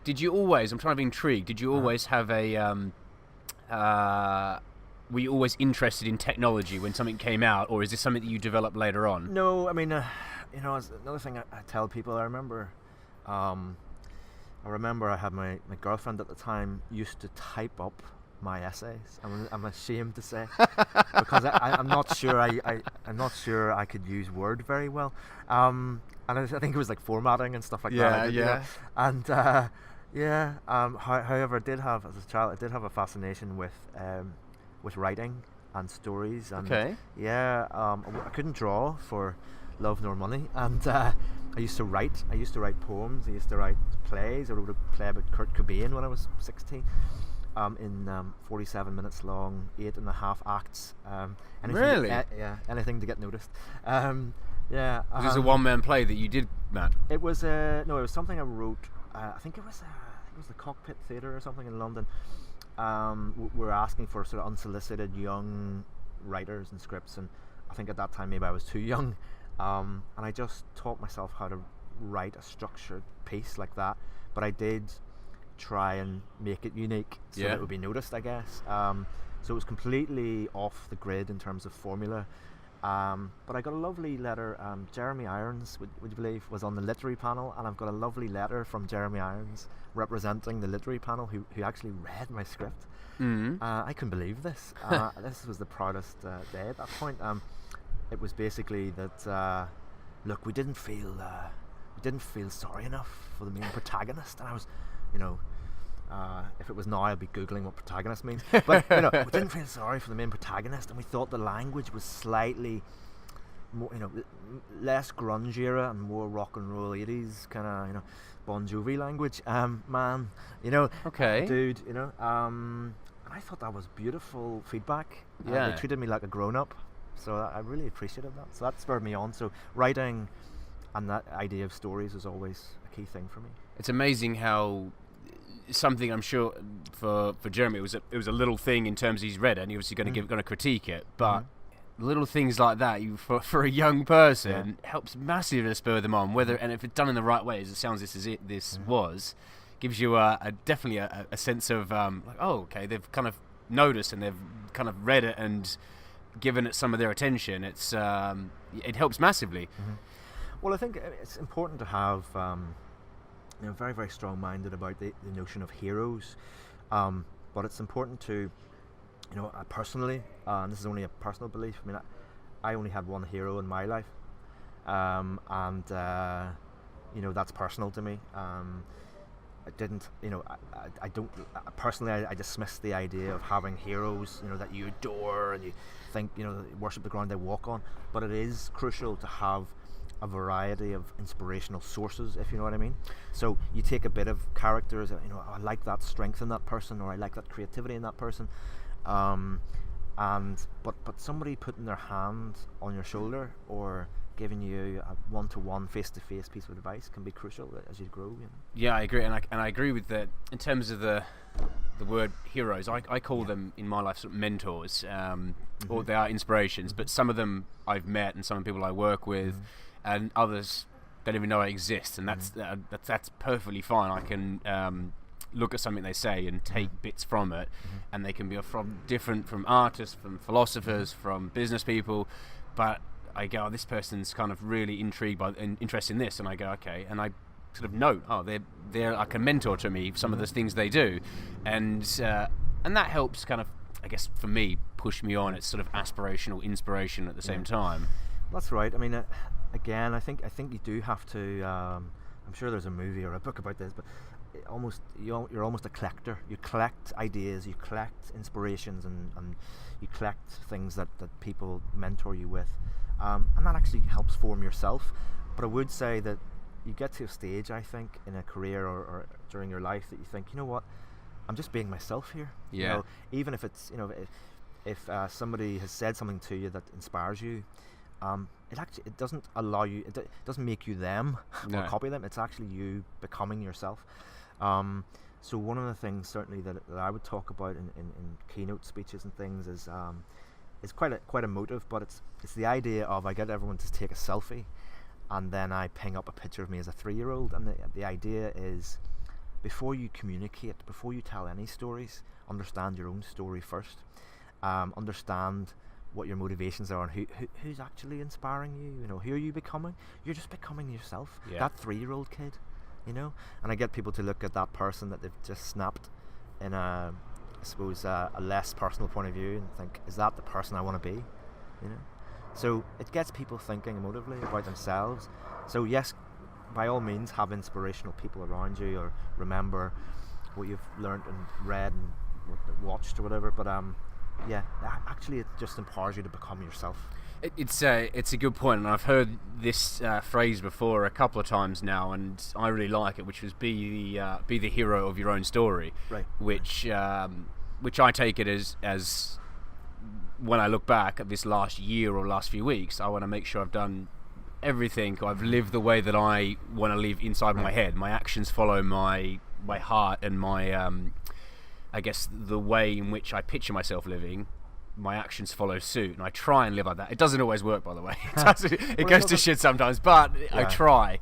Did you always? I'm kind of intrigued. Did you always have a? Were you always interested in technology when something came out, or is this something that you developed later on? No, I mean, it's another thing I tell people. I remember I had my girlfriend at the time used to type up my essays. I'm ashamed to say because I'm not sure I'm not sure I could use Word very well. And I think it was like formatting and stuff like that. Yeah. And however, as a child, I did have a fascination with writing and stories. And Okay. yeah, I couldn't draw for love nor money, and I used to write. I used to write poems. I used to write plays. I wrote a play about Kurt Cobain when I was 16. In 47 minutes long, 8.5 acts. Really? Anything to get noticed. Was this a one-man play that you did, Matt? It was it was something I wrote. I think it was the Cockpit Theatre or something in London. We're asking for sort of unsolicited young writers and scripts, and I think at that time maybe I was too young, and I just taught myself how to write a structured piece like that. But I did try and make it unique so that it would be noticed, I guess. So it was completely off the grid in terms of formula. But I got a lovely letter. Jeremy Irons, would you believe, was on the literary panel, and I've got a lovely letter from Jeremy Irons representing the literary panel who actually read my script. I couldn't believe this. This was the proudest day at that point. It was basically that look, we didn't feel sorry enough for the main protagonist, and I was, if it was now, I'd be googling what protagonist means. But we didn't feel sorry for the main protagonist, and we thought the language was slightly more, less grunge era and more rock and roll 80s kind of, Bon Jovi language. Man, Okay. dude, and I thought that was beautiful feedback. Yeah. They treated me like a grown up, so I really appreciated that. So that spurred me on. So writing and that idea of stories is always a key thing for me. It's amazing how something, I'm sure for Jeremy it was a little thing in terms of he's read it and he was going to critique it, but little things like that for a young person helps massively to spur them on. And if it's done in the right way, as it sounds this was, gives you definitely a sense of okay, they've kind of noticed and they've kind of read it and given it some of their attention. It helps massively. Well, I think it's important to have very, very strong-minded about the notion of heroes, but it's important to, personally, and this is only a personal belief. I mean, I only had one hero in my life, and that's personal to me. I didn't, I don't personally. I dismiss the idea of having heroes, that you adore and you think, worship the ground they walk on. But it is crucial to have a variety of inspirational sources, if you know what I mean. So you take a bit of characters, I like that strength in that person, or I like that creativity in that person, but somebody putting their hand on your shoulder or giving you a one-to-one, face-to-face piece of advice can be crucial as you grow. Yeah, I agree, and I agree with that. In terms of the word heroes, I call them in my life sort of mentors, or they are inspirations. But some of them I've met, and some people I work with. And others don't even know I exist, and that's perfectly fine. I can look at something they say and take bits from it, and they can be different from artists, from philosophers, from business people. But I go, this person's kind of really intrigued by and interested in this, and I go, okay, and I sort of note, they're like a mentor to me. Some of the things they do, and that helps kind of, I guess, for me, push me on. It's sort of aspirational inspiration at the same time. That's right. I mean, again, I think you do have to. I'm sure there's a movie or a book about this, but you're almost a collector. You collect ideas, you collect inspirations, and you collect things that people mentor you with, and that actually helps form yourself. But I would say that you get to a stage, I think, in a career or during your life that you think, I'm just being myself here. Yeah. Even if it's if somebody has said something to you that inspires you. It doesn't allow you. It doesn't make you them or copy them. It's actually you becoming yourself. So one of the things certainly that I would talk about in keynote speeches and things is quite emotive, but it's the idea of I get everyone to take a selfie, and then I ping up a picture of me as a 3-year-old, and the idea is before you communicate, before you tell any stories, understand your own story first. Understand what your motivations are and who's actually inspiring you. You know, who are you becoming? You're just becoming yourself. Yeah. That 3-year-old kid, you know. And I get people to look at that person that they've just snapped in a, I suppose, a less personal point of view and think, is that the person I want to be? You know. So it gets people thinking emotively about themselves. So yes, by all means, have inspirational people around you, or remember what you've learned and read and watched or whatever. But yeah, actually, it just empowers you to become yourself. It's a good point, and I've heard this phrase before a couple of times now, and I really like it, which was be the hero of your own story. Right. Which I take it as when I look back at this last year or last few weeks, I want to make sure I've done everything. I've lived the way that I want to live inside my head. My actions follow my heart and my I guess the way in which I picture myself living. My actions follow suit, and I try and live like that. It doesn't always work, by the way. It goes to shit sometimes, but I try.